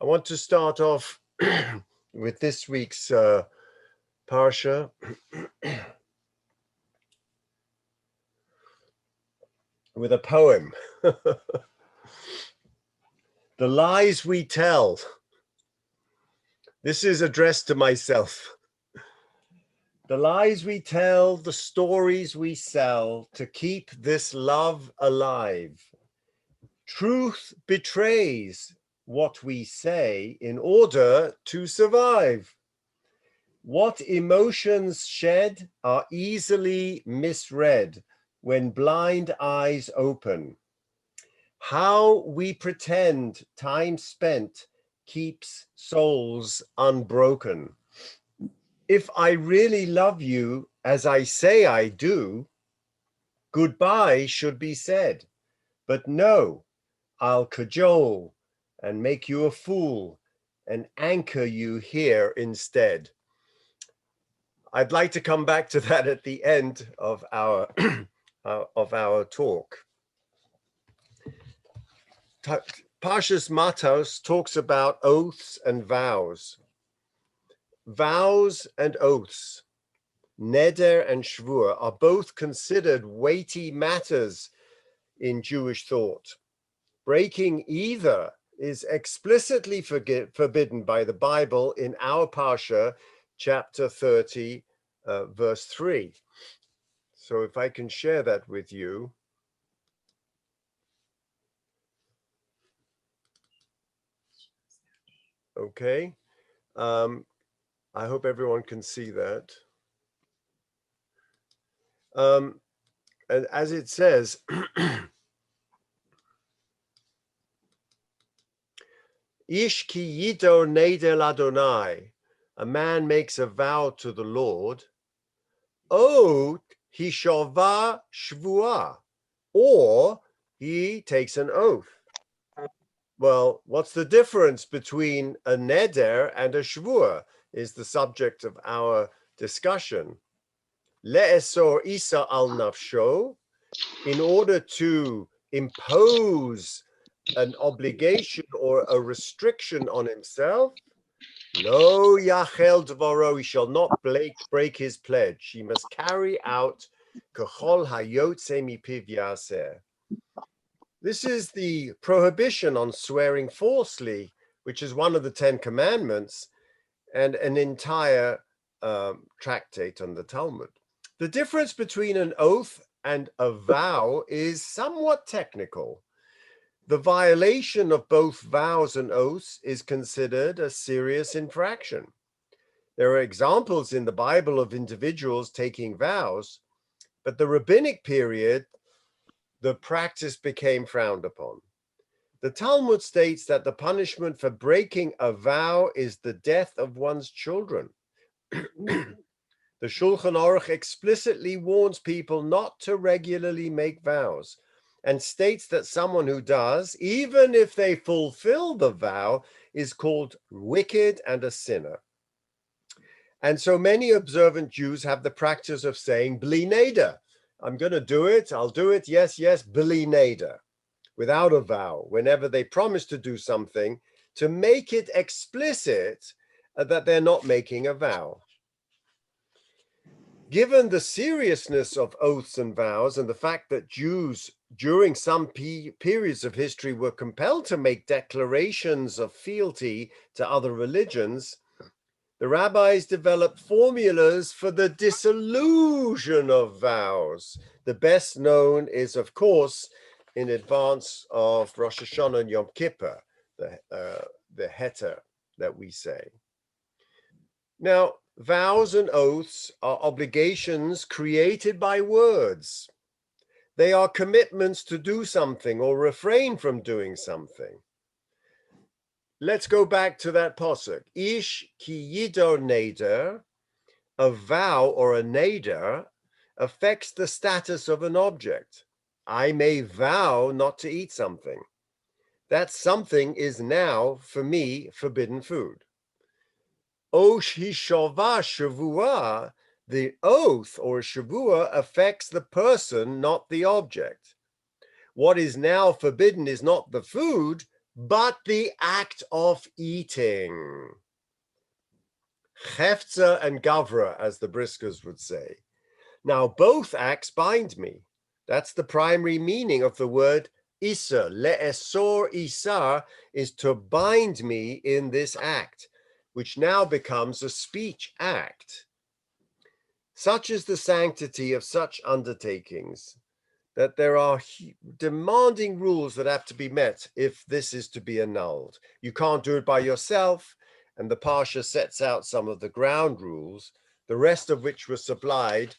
I want to start off with this week's Parsha. With a poem. The lies we tell. This is addressed to myself. The lies we tell, the stories we sell to keep this love alive. Truth betrays what we say in order to survive. What emotions shed are easily misread when blind eyes open. How we pretend time spent keeps souls unbroken. If I really love you as I say I do, goodbye should be said. But no, I'll cajole and make you a fool and anchor you here instead. I'd like to come back to that at the end of our talk. Parshas Matos talks about oaths and vows. Vows and oaths, neder and shvur, are both considered weighty matters in Jewish thought. Breaking either is explicitly forbidden by the Bible in our Parsha, chapter 30, verse 3. So if I can share that with you. Okay. I hope everyone can see that. And as it says, Ish ki yido neder ladonai, a man makes a vow to the Lord. O hishova shvua, or he takes an oath. Well, what's the difference between a neder and a shvua is the subject of our discussion. Le'esor isa al nafsho, in order to impose an obligation or a restriction on himself. Lo yachel dvaro, he shall not break his pledge. He must carry out kechol hayotze mipiv yaseh. This is the prohibition on swearing falsely, which is one of the 10 commandments and an entire tractate on the Talmud. The difference between an oath and a vow is somewhat technical. The violation of both vows and oaths is considered a serious infraction. There are examples in the Bible of individuals taking vows, but the rabbinic period, the practice became frowned upon. The Talmud states that the punishment for breaking a vow is the death of one's children. The Shulchan Aruch explicitly warns people not to regularly make vows and states that someone who does, even if they fulfill the vow, is called wicked and a sinner. And so many observant Jews have the practice of saying, bli neder, I'm going to do it, I'll do it, yes, bli neder, without a vow, whenever they promise to do something, to make it explicit that they're not making a vow. Given the seriousness of oaths and vows and the fact that Jews during some periods of history were compelled to make declarations of fealty to other religions, the rabbis developed formulas for the dissolution of vows. The best known is, of course, in advance of Rosh Hashanah and Yom Kippur, the heter that we say. Now, vows and oaths are obligations created by words. They are commitments to do something or refrain from doing something. Let's go back to that pasuk. Ish ki yido neder, a vow or a neder affects the status of an object. I may vow not to eat something. That something is now, for me, forbidden food. O hishova shavua, the oath or shavua affects the person, not the object. What is now forbidden is not the food, but the act of eating. Hefza and gavra, as the Briskers would say. Now, both acts bind me. That's the primary meaning of the word Isser. Le'esor Isar is to bind me in this act, which now becomes a speech act. Such is the sanctity of such undertakings that there are demanding rules that have to be met if this is to be annulled. You can't do it by yourself, and the Parsha sets out some of the ground rules, the rest of which were supplied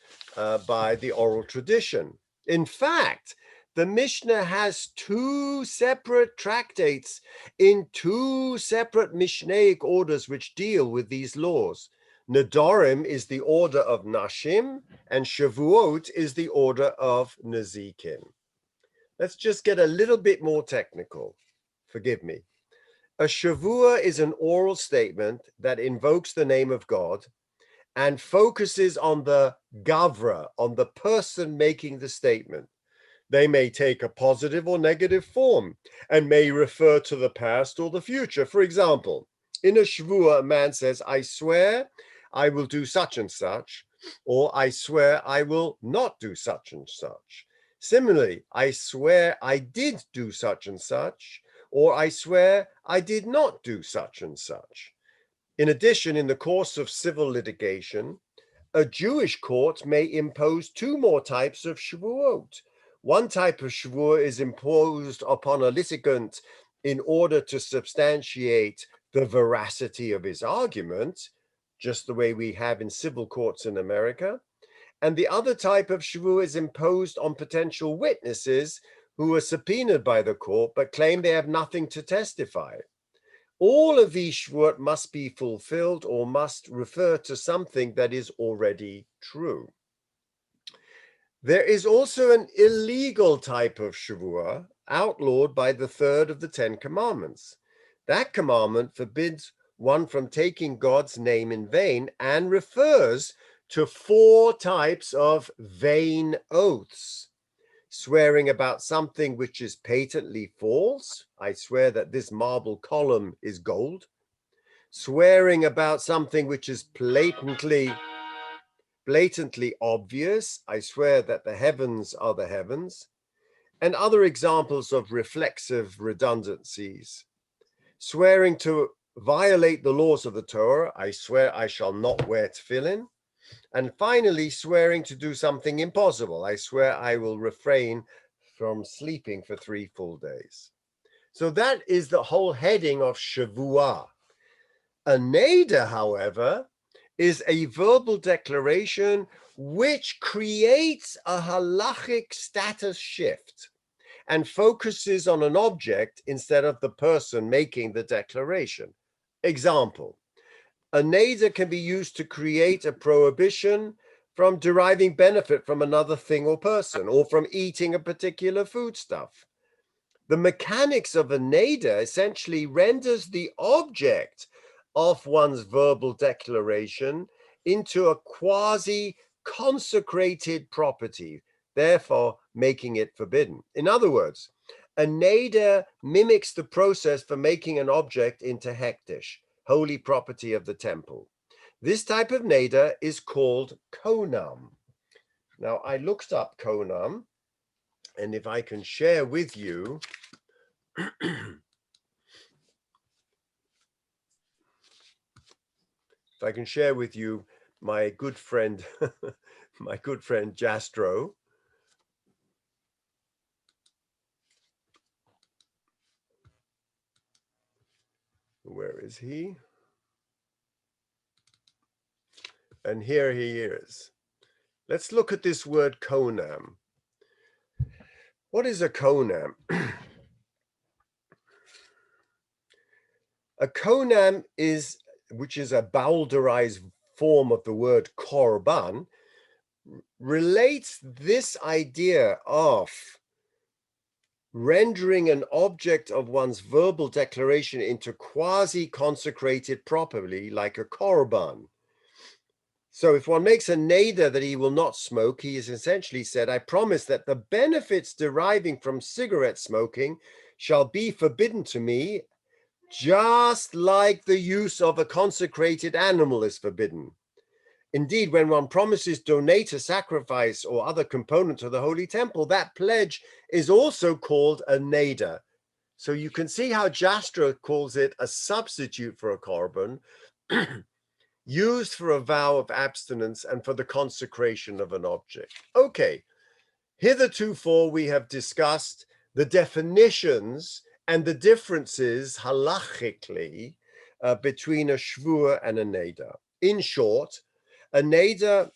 by the oral tradition. In fact, the Mishnah has two separate tractates in two separate Mishnaic orders which deal with these laws. Nedorim is the order of Nashim, and Shavuot is the order of Nezikin. Let's just get a little bit more technical. Forgive me. A Shavua is an oral statement that invokes the name of God and focuses on the Gavra, on the person making the statement. They may take a positive or negative form and may refer to the past or the future. For example, in a Shavua, a man says, I swear I will do such and such, or I swear I will not do such and such. Similarly, I swear I did do such and such, or I swear I did not do such and such. In addition, in the course of civil litigation, a Jewish court may impose two more types of Shavuot. One type of Shavua is imposed upon a litigant in order to substantiate the veracity of his argument, just the way we have in civil courts in America. And the other type of Shavua is imposed on potential witnesses who are subpoenaed by the court but claim they have nothing to testify. All of these Shavuot must be fulfilled or must refer to something that is already true. There is also an illegal type of Shavua outlawed by the third of the 10 commandments. That commandment forbids one from taking God's name in vain and refers to 4 types of vain oaths. Swearing about something which is patently false. I swear that this marble column is gold. Swearing about something which is blatantly obvious. I swear that the heavens are the heavens. And other examples of reflexive redundancies. Swearing to violate the laws of the Torah. I swear I shall not wear tefillin. And finally, swearing to do something impossible. I swear I will refrain from sleeping for 3 full days. So that is the whole heading of Shavua. A neder, however, is a verbal declaration which creates a halachic status shift and focuses on an object instead of the person making the declaration. Example, a neder can be used to create a prohibition from deriving benefit from another thing or person, or from eating a particular foodstuff. The mechanics of a neder essentially renders the object of one's verbal declaration into a quasi-consecrated property, therefore making it forbidden. In other words, a neder mimics the process for making an object into hekdesh, holy property of the temple. This type of neder is called konam. Now, I looked up konam, and if I can share with you, my good friend, Jastro. Where is he? And here he is. Let's look at this word konam. What is a konam? A konam is, which is a bowdlerized form of the word korban, relates this idea of rendering an object of one's verbal declaration into quasi-consecrated property, like a korban. So if one makes a neder that he will not smoke, he has essentially said, I promise that the benefits deriving from cigarette smoking shall be forbidden to me, just like the use of a consecrated animal is forbidden. Indeed, when one promises donate a sacrifice or other component to the holy temple, that pledge is also called a neder. So you can see how Jastrow calls it a substitute for a korban, used for a vow of abstinence and for the consecration of an object. Okay, hitherto we have discussed the definitions and the differences halachically between a shvur and a neder. In short, a neder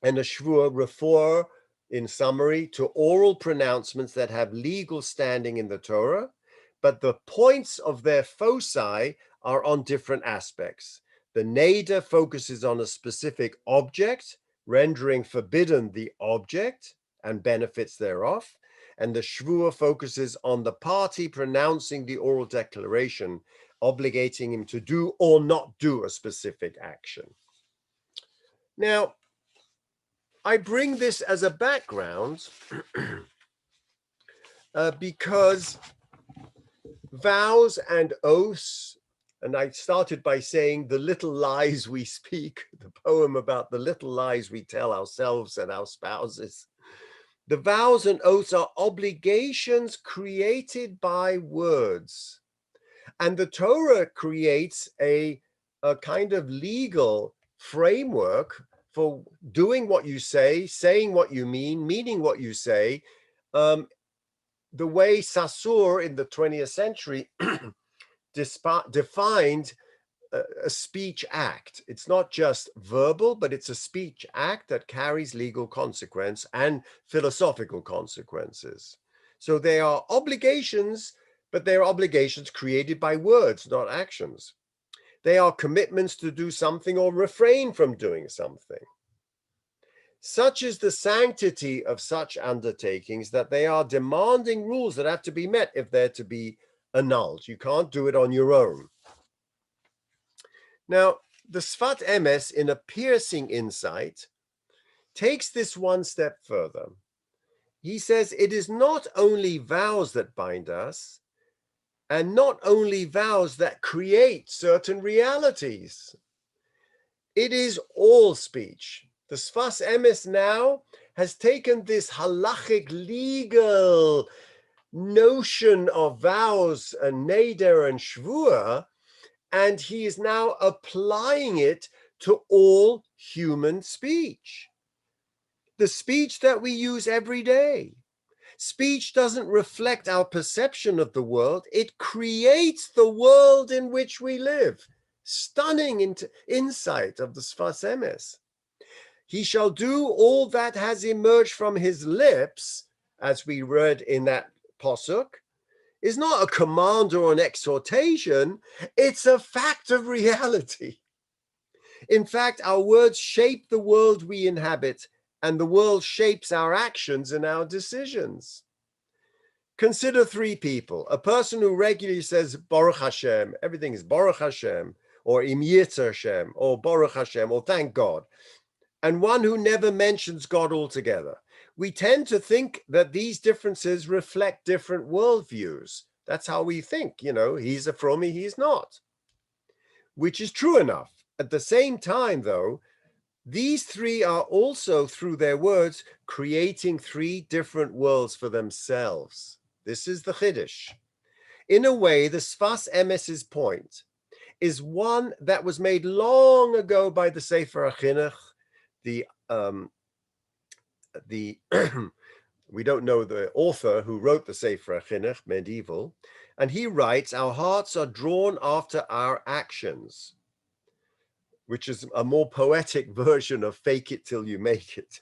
and a shvur refer, in summary, to oral pronouncements that have legal standing in the Torah, but the points of their foci are on different aspects. The neder focuses on a specific object, rendering forbidden the object and benefits thereof, and the shvur focuses on the party pronouncing the oral declaration, obligating him to do or not do a specific action. Now, I bring this as a background because vows and oaths, and I started by saying the little lies we speak, the poem about the little lies we tell ourselves and our spouses. The vows and oaths are obligations created by words. And the Torah creates a kind of legal framework for doing what you say, saying what you mean, meaning what you say. The way Saussure in the 20th century defined a speech act. It's not just verbal, but it's a speech act that carries legal consequence and philosophical consequences. So they are obligations, but they are obligations created by words, not actions. They are commitments to do something or refrain from doing something. Such is the sanctity of such undertakings that they are demanding rules that have to be met if they're to be annulled. You can't do it on your own. Now, the Sfat Emes, in a piercing insight, takes this one step further. He says it is not only vows that bind us, and not only vows that create certain realities. It is all speech. The Sfas Emes now has taken this halachic legal notion of vows and neder and shvur, and he is now applying it to all human speech. The speech that we use every day. Speech doesn't reflect our perception of the world. It creates the world in which we live. Stunning insight of the Sfas Emes. He shall do all that has emerged from his lips, as we read in that posuk, is not a command or an exhortation. It's a fact of reality. In fact, our words shape the world we inhabit, and the world shapes our actions and our decisions. Consider three people. A person who regularly says, Baruch Hashem, everything is Baruch Hashem, or Im Yirtzeh Hashem, or Baruch Hashem, or thank God. And one who never mentions God altogether. We tend to think that these differences reflect different worldviews. That's how we think, he's a frommy, he's not. Which is true enough. At the same time, though, these three are also, through their words, creating three different worlds for themselves. This is the Chiddush. In a way, the Sfas Emes's point is one that was made long ago by the Sefer HaChinuch, the we don't know the author who wrote the Sefer HaChinuch, medieval, and he writes, our hearts are drawn after our actions, which is a more poetic version of fake it till you make it.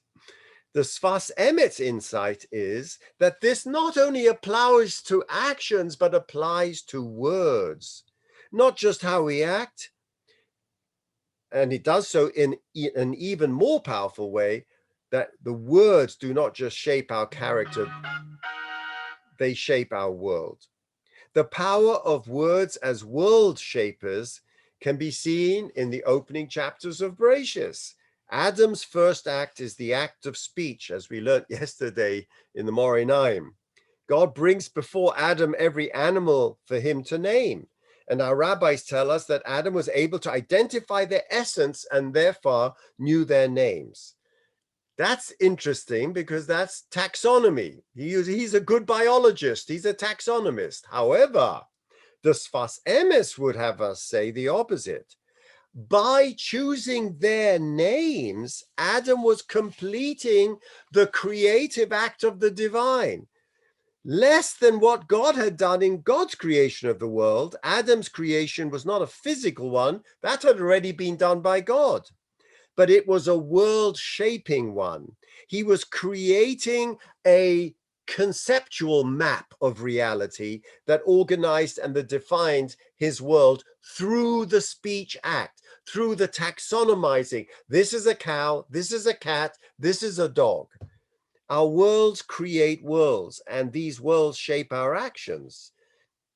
The Sfas Emet's insight is that this not only applies to actions, but applies to words, not just how we act, and it does so in an even more powerful way, that the words do not just shape our character, they shape our world. The power of words as world shapers can be seen in the opening chapters of Bereshis. Adam's first act is the act of speech, as we learned yesterday in the Moreh Naim. God brings before Adam every animal for him to name. And our rabbis tell us that Adam was able to identify their essence and therefore knew their names. That's interesting because that's taxonomy. He's a good biologist. He's a taxonomist. However, the Sfas Emes would have us say the opposite. By choosing their names, Adam was completing the creative act of the divine. Less than what God had done in God's creation of the world, Adam's creation was not a physical one. That had already been done by God. But it was a world-shaping one. He was creating a conceptual map of reality that organized and that defined his world through the speech act, through the taxonomizing. This is a cow, this is a cat, this is a dog. Our worlds create worlds, and these worlds shape our actions.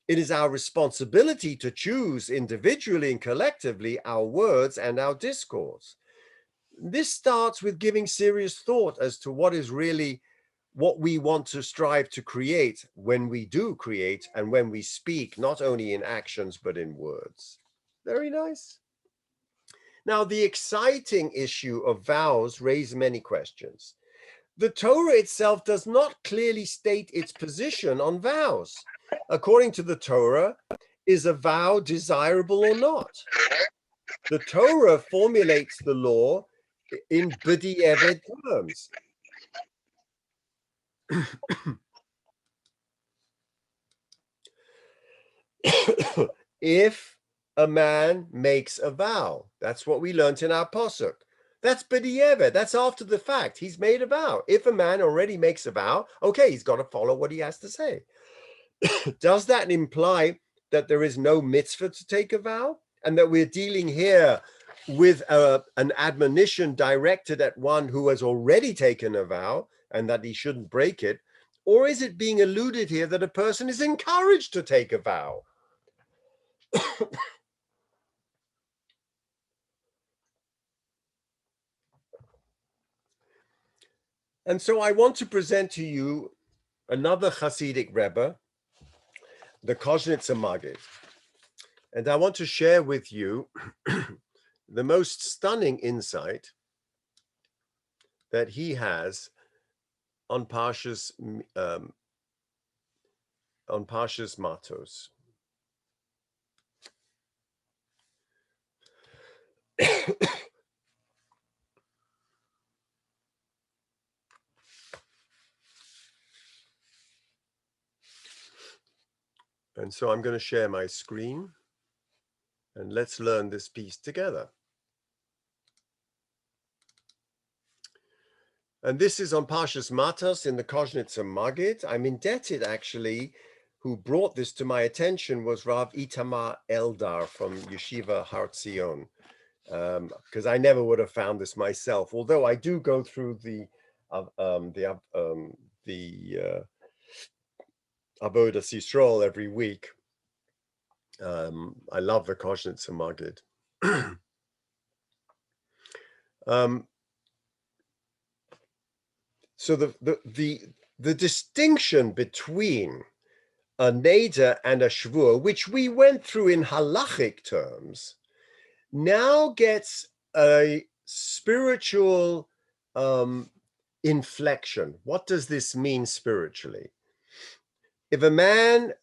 It is our responsibility to choose individually and collectively our words and our discourse. This starts with giving serious thought as to what is really what we want to strive to create when we do create and when we speak, not only in actions, but in words. Very nice. Now, the exciting issue of vows raises many questions. The Torah itself does not clearly state its position on vows. According to the Torah, is a vow desirable or not? The Torah formulates the law in b'di'evet terms. If a man makes a vow, that's what we learned in our posuk. That's b'di'evet. That's after the fact. He's made a vow. If a man already makes a vow, okay, he's got to follow what he has to say. Does that imply that there is no mitzvah to take a vow, and that we're dealing here with an admonition directed at one who has already taken a vow and that he shouldn't break it? Or is it being alluded here that a person is encouraged to take a vow? And so I want to present to you another Hasidic Rebbe, the Koznitzer Maggid. And I want to share with you the most stunning insight that he has on Parshas Matos. And so I'm going to share my screen and let's learn this piece together. And this is on Parshas Matos in the Koznitzer Maggid. I'm indebted, actually, who brought this to my attention was Rav Itamar Eldar from Yeshiva Har Tzion, because I never would have found this myself. Although I do go through the Avodas Yisrael every week. I love the Koznitzer Maggid. So the distinction between a neder and a shvur, which we went through in halachic terms, now gets a spiritual inflection. What does this mean spiritually? If a man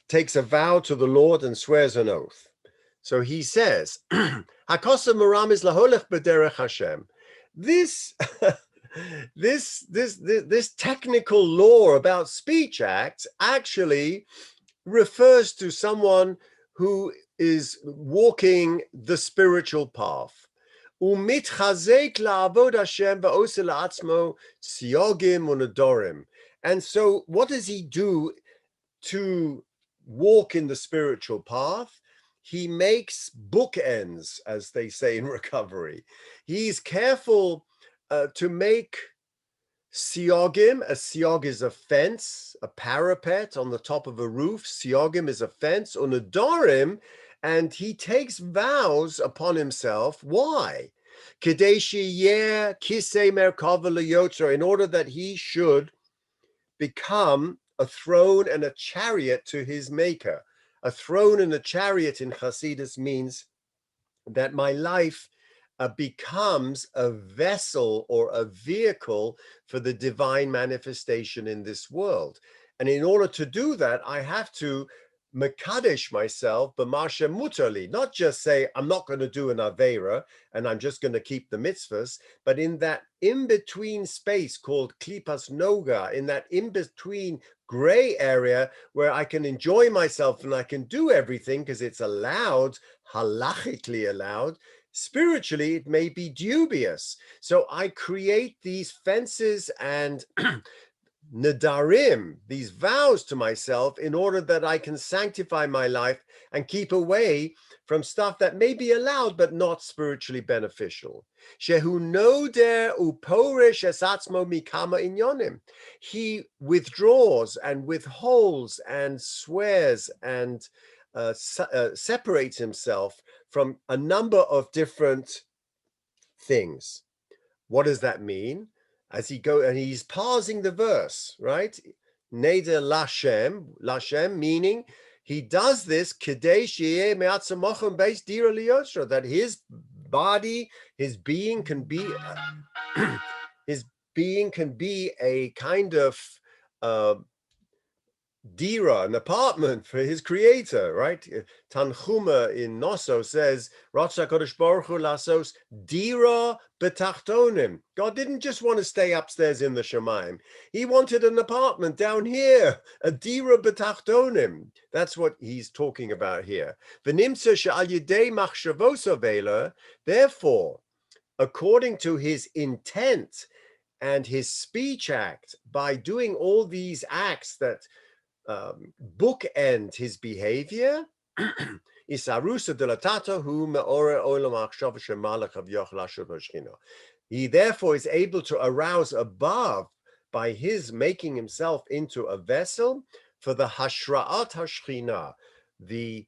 takes a vow to the Lord and swears an oath, so he says, "Hakosa maramis laholech b'derech Hashem." This technical law about speech acts actually refers to someone who is walking the spiritual path. Umitchazek la'avod Hashem va'oseh la'atzmo siyogim u'nedorim. And so what does he do to walk in the spiritual path? He makes bookends, as they say in recovery. He's careful to make siogim. A siog is a fence, a parapet on the top of a roof. Siogim is a fence, u'nedorim, and he takes vows upon himself. Why? Kedei sheyeh kisei merkava leyotzar, in order that he should become a throne and a chariot to his maker. A throne and a chariot in Hasidus means that my life becomes a vessel or a vehicle for the divine manifestation in this world. And in order to do that, I have to mekadesh myself, b'masha mutali, not just say, I'm not going to do an Aveira and I'm just going to keep the mitzvahs, but in that in-between space called klipas noga, in that in-between gray area where I can enjoy myself and I can do everything because it's allowed, halachically allowed. Spiritually, it may be dubious. So I create these fences and nadarim, these vows to myself, in order that I can sanctify my life and keep away from stuff that may be allowed but not spiritually beneficial. Shehu noder uporish esatzmo mikama inyonim. He withdraws and withholds and swears and separates himself from a number of different things. What does that mean? As he goes, and he's parsing the verse, right? Neder lashem, meaning he does this that his body, his being can be a kind of dira, an apartment for his creator, right? Tanchuma in Noso says, Ratza Kodesh Baruch Hu lasos dira betachtonim. God didn't just want to stay upstairs in the Shemaim. He wanted an apartment down here, a dira betachtonim. That's what he's talking about here. V'nimtza she'al yidei machshavos avela, therefore, according to his intent and his speech act, by doing all these acts that bookend his behavior, he therefore is able to arouse above by his making himself into a vessel for the hashra'at hashchina, the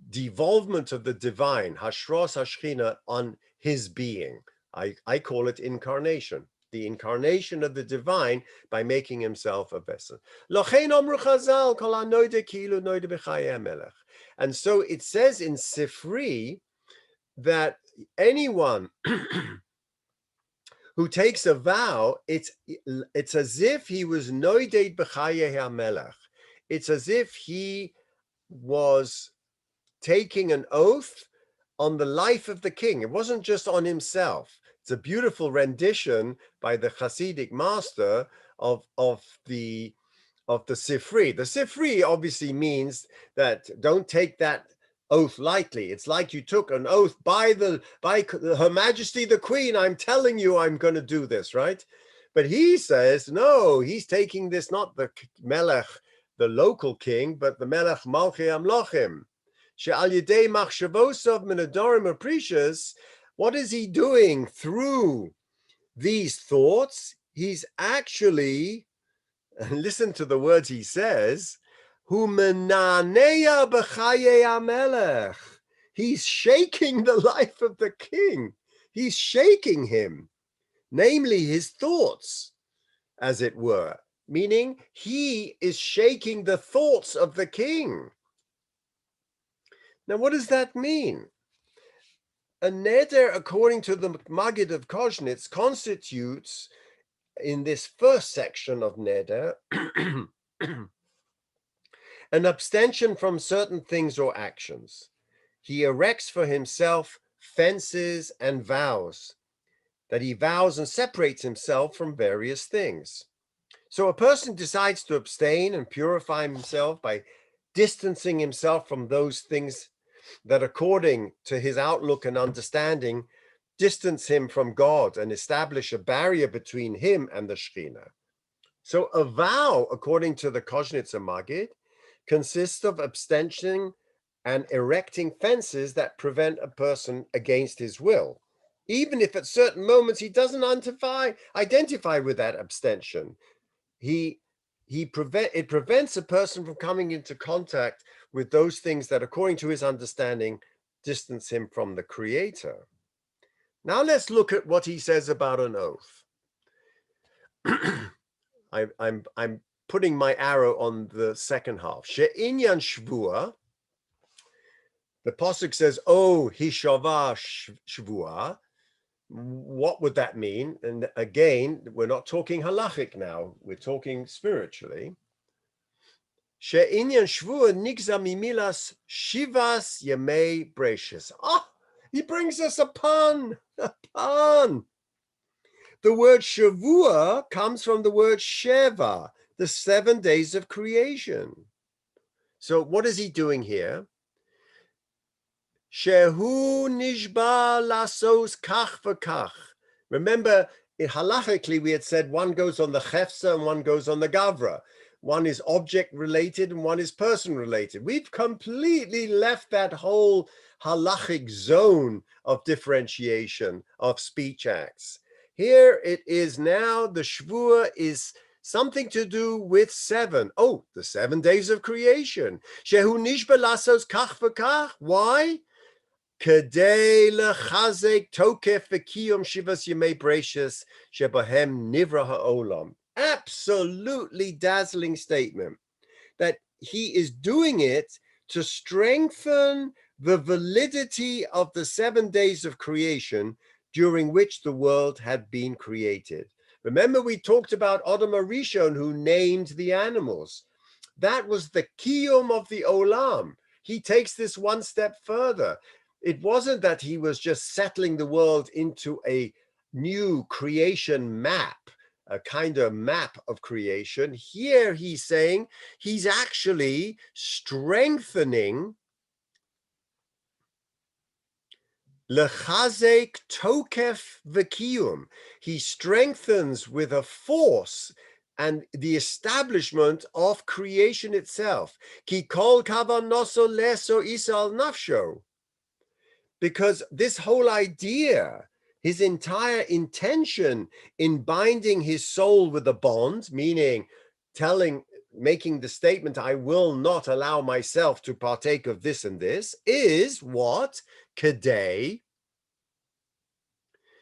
devolvement of the divine, hashras hashchina, on his being. I call it incarnation. The incarnation of the divine by making himself a vessel. And so it says in Sifri that anyone who takes a vow, it's as if he was noided b'chaye hamelech. It's as if he was taking an oath on the life of the king. It wasn't just on himself. It's a beautiful rendition by the Hasidic master of the Sifri. The Sifri obviously means that don't take that oath lightly. It's like you took an oath by Her Majesty the Queen. I'm telling you, I'm going to do this, right? But he says no. He's taking this not the Melech, the local king, but the Melech Malchei Amlochim. She'al yedei machshavosov min adorim aprecious. What is he doing through these thoughts? He's actually, listen to the words he says, hu menaneya b'chaye hamelech. He's shaking the life of the king. He's shaking him, namely his thoughts, as it were, meaning he is shaking the thoughts of the king. Now, what does that mean? A neder, according to the Maggid of Koznitz, constitutes, in this first section of neder, an abstention from certain things or actions. He erects for himself fences and vows, that he vows and separates himself from various things. So a person decides to abstain and purify himself by distancing himself from those things that, according to his outlook and understanding, distance him from God and establish a barrier between him and the Shekhinah. So a vow, according to the Koznitzer Maggid, consists of abstention and erecting fences that prevent a person against his will, even if at certain moments he doesn't identify with that abstention. It prevents a person from coming into contact with those things that, according to his understanding, distance him from the Creator. Now let's look at what he says about an oath. I'm putting my arrow on the second half. She'inyan shvua. The pasuk says, "Oh, hishava shvua." What would that mean? And again, we're not talking halachic now. We're talking spiritually. She'inyan shvua nigza mimilas shivas yemei brachus. Ah, he brings us a pun. A pun. The word shavua comes from the word sheva, the 7 days of creation. So what is he doing here? Shehu nishba lasos kach v'kach. Remember, halachically, we had said one goes on the chefsa and one goes on the gavra. One is object related and one is person related. We've completely left that whole halachic zone of differentiation of speech acts. Here it is now, the shvua is something to do with 7. Oh, the 7 days of creation. Shehu nishba lasos kach v'kach. Why? Kedei lechazek tokef v'kiyum shivas yemei brachus shebahem nivra ha'olam. Absolutely dazzling statement that he is doing it to strengthen the validity of the 7 days of creation during which the world had been created. Remember, we talked about Adam Arishon, who named the animals. That was the kiyum of the olam. He takes this one step further. It wasn't that he was just settling the world into a new creation map, a kind of map of creation. Here he's saying he's actually strengthening lechazek tokef v'kiyum. He strengthens with a force and the establishment of creation itself. Ki kol kavanoso leso isal nafsho. Because this whole idea, his entire intention in binding his soul with a bond, meaning making the statement, I will not allow myself to partake of this and this, is what? Kedei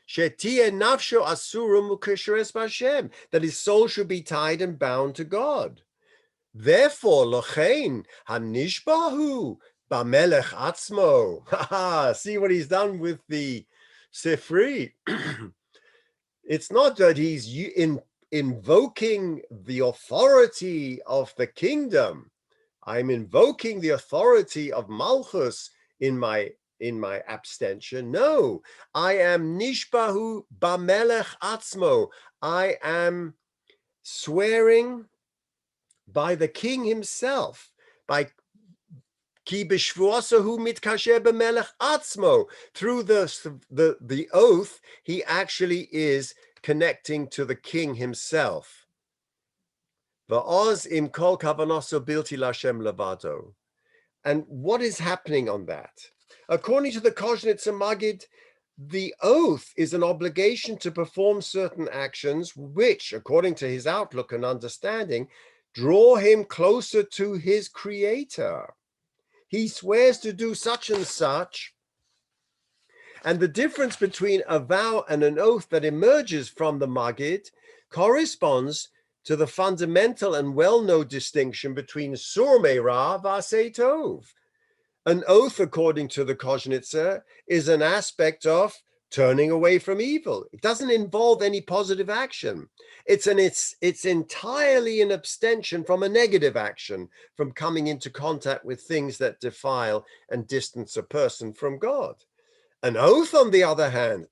shetie nafsho asurum ukesheres b'Hashem, that his soul should be tied and bound to God. Therefore, lochein hanishbahu Bamelech Atzmo. See what he's done with the Sifri. It's not that he's invoking the authority of the kingdom. I'm invoking the authority of Malchus in my abstention. No, I am Nishbahu Bamelech Atzmo. I am swearing by the king himself, by Ki b'shvuasahu mitkasher b'melech atzmo. Through the oath, he actually is connecting to the king himself. Va'oz im kol kavanoso bilti lashem levado. And what is happening on that? According to the Koznitzer Maggid, the oath is an obligation to perform certain actions which, according to his outlook and understanding, draw him closer to his creator. He swears to do such and such, and the difference between a vow and an oath that emerges from the Maggid corresponds to the fundamental and well-known distinction between Sur Meira v'Asei Tov. An oath, according to the Koznitzer, is an aspect of turning away from evil. It doesn't involve any positive action. It's entirely an abstention from a negative action, from coming into contact with things that defile and distance a person from God. An oath, on the other hand,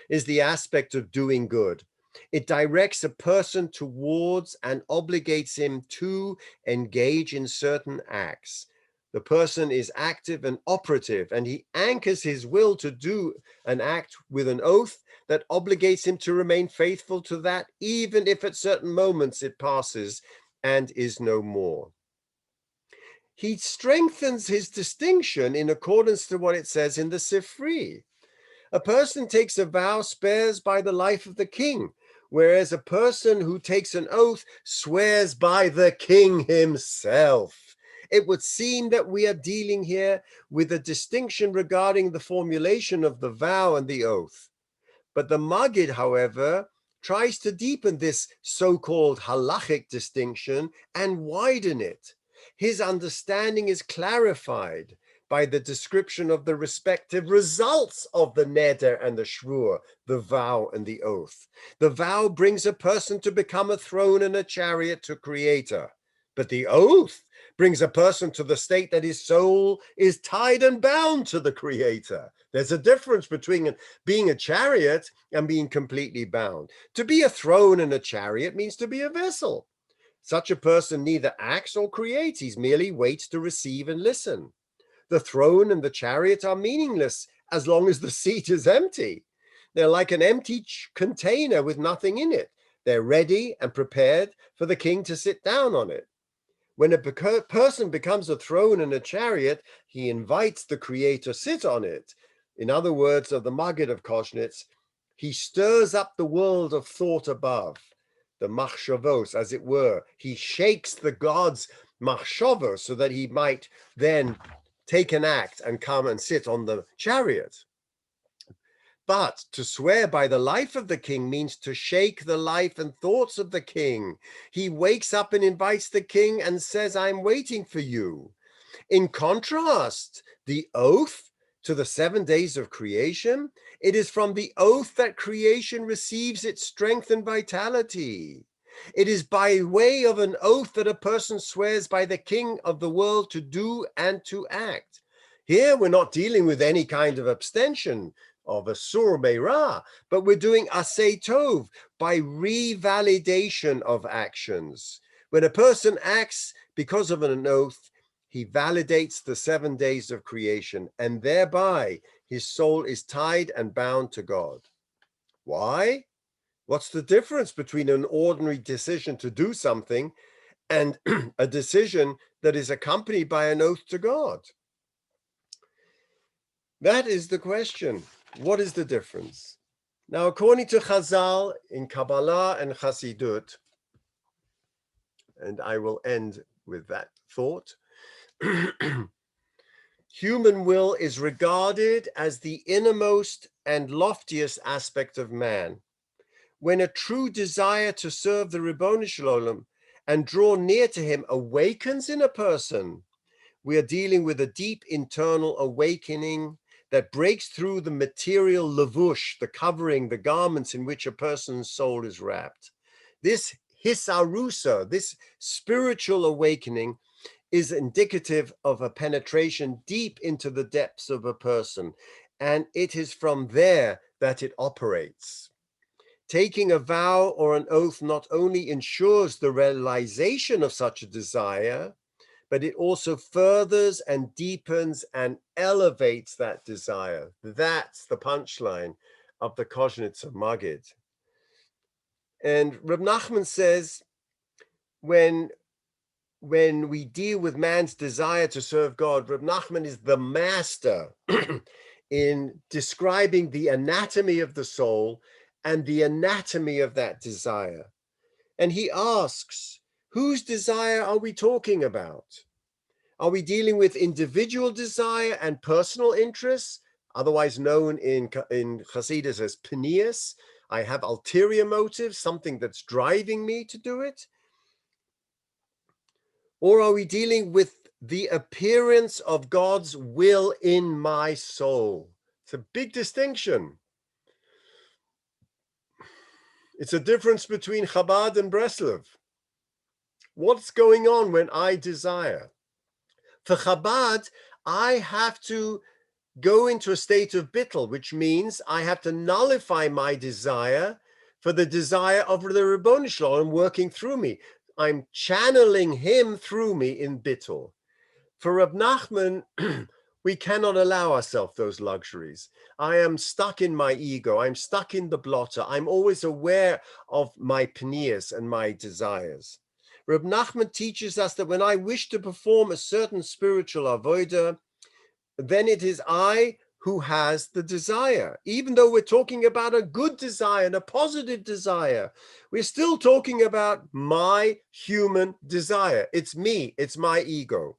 is the aspect of doing good. It directs a person towards and obligates him to engage in certain acts. The person is active and operative, and he anchors his will to do an act with an oath that obligates him to remain faithful to that, even if at certain moments it passes and is no more. He strengthens his distinction in accordance to what it says in the Sifri. A person takes a vow swears by the life of the king, whereas a person who takes an oath swears by the king himself. It would seem that we are dealing here with a distinction regarding the formulation of the vow and the oath. But the Maggid, however, tries to deepen this so-called halachic distinction and widen it. His understanding is clarified by the description of the respective results of the neder and the shvur, the vow and the oath. The vow brings a person to become a throne and a chariot to Creator, but the oath brings a person to the state that his soul is tied and bound to the Creator. There's a difference between being a chariot and being completely bound. To be a throne and a chariot means to be a vessel. Such a person neither acts or creates, he merely waits to receive and listen. The throne and the chariot are meaningless as long as the seat is empty. They're like an empty container with nothing in it. They're ready and prepared for the king to sit down on it. When a person becomes a throne and a chariot, he invites the Creator to sit on it. In other words, of the Maggid of Koshnitz, he stirs up the world of thought above, the machshavos, as it were. He shakes the God's machshavos so that he might then take an act and come and sit on the chariot. But to swear by the life of the king means to shake the life and thoughts of the king. He wakes up and invites the king and says, I'm waiting for you. In contrast, the oath to the 7 days of creation, it is from the oath that creation receives its strength and vitality. It is by way of an oath that a person swears by the king of the world to do and to act. Here we're not dealing with any kind of abstention of a sur meira, but we're doing asay tov by revalidation of actions. When a person acts because of an oath, he validates the 7 days of creation, and thereby his soul is tied and bound to God. Why? What's the difference between an ordinary decision to do something and a decision that is accompanied by an oath to God? That is the question. What is the difference? Now, according to Chazal in Kabbalah and Chassidut, and I will end with that thought, human will is regarded as the innermost and loftiest aspect of man. When a true desire to serve the Ribono Shel Olam and draw near to him awakens in a person, we are dealing with a deep internal awakening that breaks through the material levush, the covering, the garments in which a person's soul is wrapped. This hisarusa, this spiritual awakening, is indicative of a penetration deep into the depths of a person, and it is from there that it operates. Taking a vow or an oath not only ensures the realization of such a desire, but it also furthers and deepens and elevates that desire. That's the punchline of the Koznitzer Maggid. And Reb Nachman says, when we deal with man's desire to serve God, Reb Nachman is the master in describing the anatomy of the soul and the anatomy of that desire. And he asks, whose desire are we talking about? Are we dealing with individual desire and personal interests, otherwise known in Hasidus as penius? I have ulterior motives, something that's driving me to do it? Or are we dealing with the appearance of God's will in my soul? It's a big distinction. It's a difference between Chabad and Breslov. What's going on when I desire? For Chabad, I have to go into a state of bittul, which means I have to nullify my desire for the desire of the Ribono Shel Olam working through me. I'm channeling him through me in bittul. For Reb Nachman, we cannot allow ourselves those luxuries. I am stuck in my ego. I'm stuck in the blotter. I'm always aware of my penius and my desires. Reb Nachman teaches us that when I wish to perform a certain spiritual avodah, then it is I who has the desire. Even though we're talking about a good desire and a positive desire, we're still talking about my human desire. It's me, it's my ego.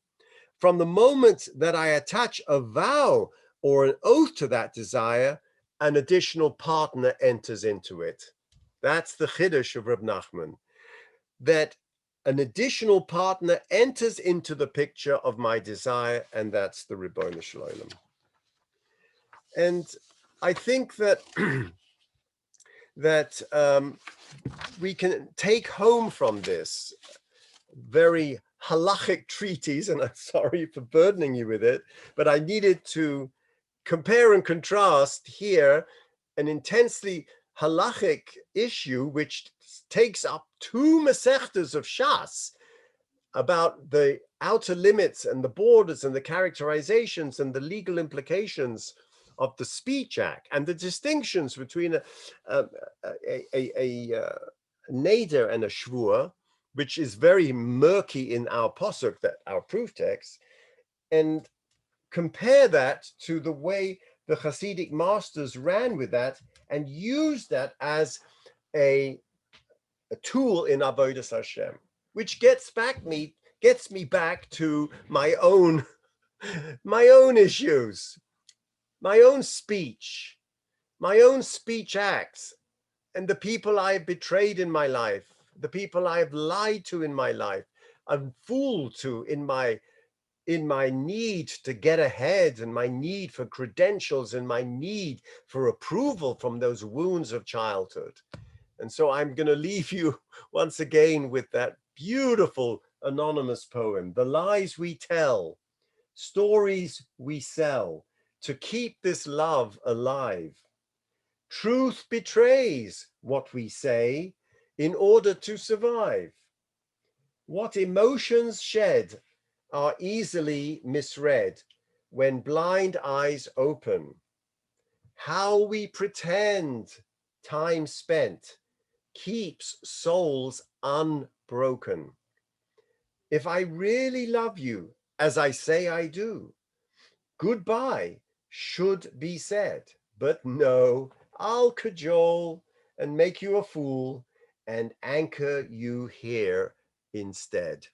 From the moment that I attach a vow or an oath to that desire, an additional partner enters into it. That's the Chiddush of Reb Nachman, that an additional partner enters into the picture of my desire, and that's the Ribbono Shel Olam. And I think that we can take home from this very halachic treatise, and I'm sorry for burdening you with it, but I needed to compare and contrast here an intensely halachic issue which takes up 2 Masechtas of Shas about the outer limits and the borders and the characterizations and the legal implications of the Speech Act and the distinctions between a neder and a shvur, which is very murky in our posuk, that our proof text, and compare that to the way the Hasidic masters ran with that and used that as a tool in Avodas Hashem, which gets me back to my own issues, my own speech acts, and the people I've betrayed in my life, the people I've lied to in my life, I'm fooled to in my need to get ahead, and my need for credentials, and my need for approval from those wounds of childhood. And so I'm going to leave you once again with that beautiful anonymous poem, The Lies We Tell, Stories We Sell, to keep this love alive. Truth betrays what we say in order to survive. What emotions shed are easily misread when blind eyes open. How we pretend time spent keeps souls unbroken. If I really love you, as I say I do, goodbye should be said. But no, I'll cajole and make you a fool and anchor you here instead.